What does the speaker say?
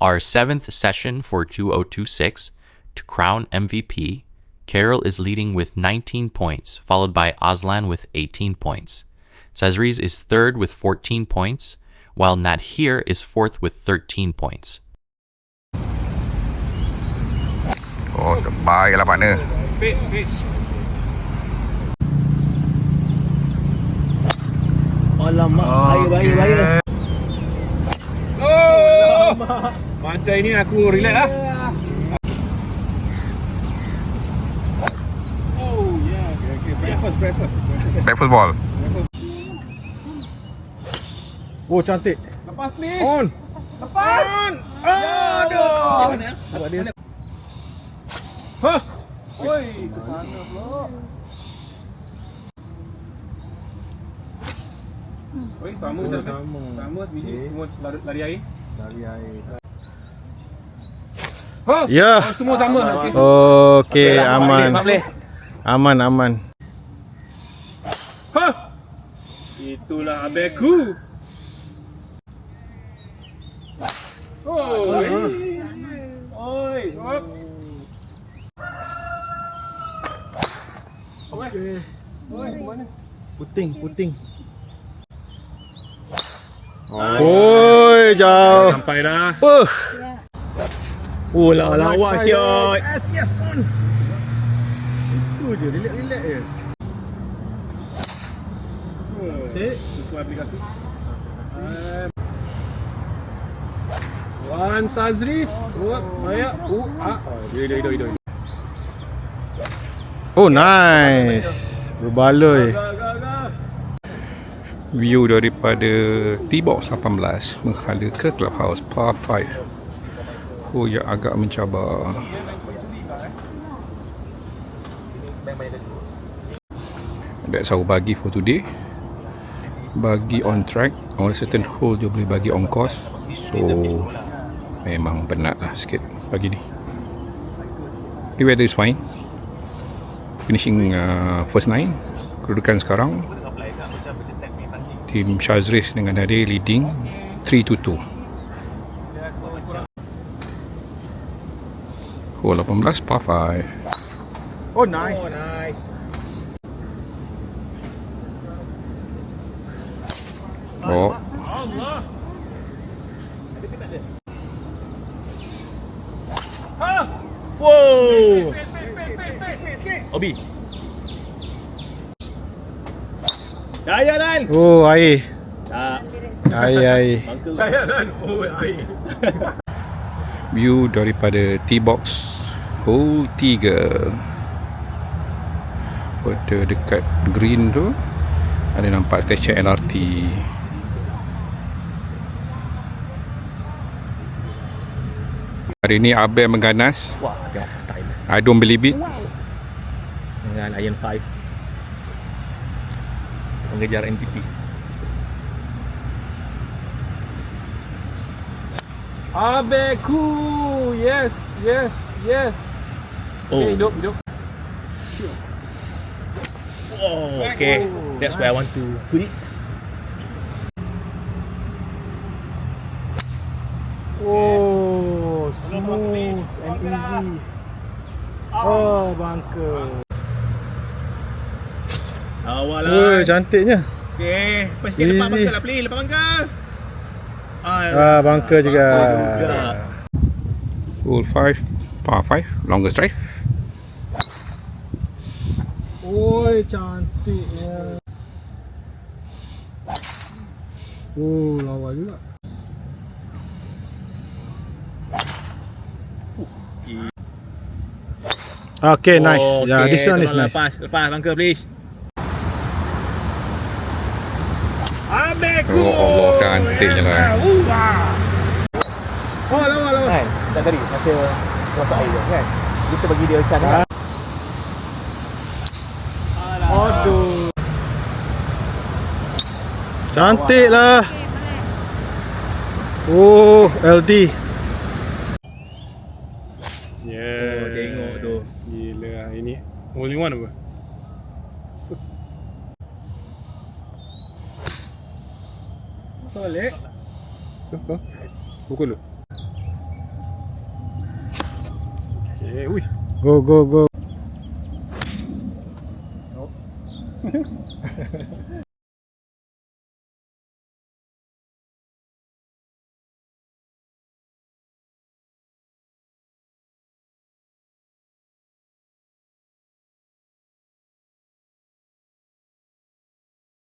our 7th session for 2026. To crown MVP, Carol is leading with 19 points, followed by Aslan with 18 points. Sazriz is third with 14 points, while Nadhir is fourth with 13 points. Oh, terbaik lah partner. Alamak, bahaya. Oh, macam ini aku relax lah. Oh, yeah. Okay. Breakfast ball. Oh, cantik. Lepas please. On. Lepas. Aduh. Sebab dia. Hah. Oi, ke sana pula. Oi, sama macam sama. Sama sebiji semua lari air. Dari air. Ha. Ya. Oh, semua sama. Okey. Okey, aman. Aman. Ha. Itulah abeku. Oh. Oi. Okey. Oi, mana? Puting. Oi, jauh. Sampai dah. Oh, lawa shot. Yes, on. Itu je, relax je. Sesuai aplikasi. Wan Sazriz. Ayak. Dia. Oh, nice. Berbaloi. View daripada T-Box 18 menghala ke Clubhouse Par 5. Oh, yang agak mencabar. That's our bagi for today. Bagi on track, on a certain hole je boleh bagi on course. So memang penat lah sikit pagi ni. The weather is fine. Finishing first 9. Kedudukan sekarang tim Shazriz dengan Nadir leading 3-2. Hole 18 par 5. Oh, nice. Oh, Allah. Wow. Obi. Daya Dan. Oh, air. Tak. Air. Saya dan air. view daripada T-Box hole 3. Pada dekat green tu ada nampak stesen LRT. Hari ni Abel mengganas. Wah, agak style. I don't believe it. Dengan Iron 5 mengejar MTP. Abeku. Yes. Oh, Okay, hidup. oh, okay. That's where I want to put it. Oh, smooth and easy. Oh, bunker. Awal Oh, cantiknya. Okay. Lepas Easy. lepas bangka lah, play. Lepas bangka. Bunker juga. Hole 5 par 5 longest drive. Oi, cantiknya. Oh, lawa juga. Okay, nice. Oh, Yeah, okay. this one is Tolong nice. Lepas bangka, please. Abeku. Oh Allah, cantiknya lah. Oh, lawa. Kan? Tak tadi masa masuk air tu kan. Kita bagi dia chance kan. Aduh. Cantik lah. Oh, LD. Yeah. Oh, tengok tu. Gila ini. Only one apa? Soleh. So, Pukul lu. Yeah, ui. Go, go, go.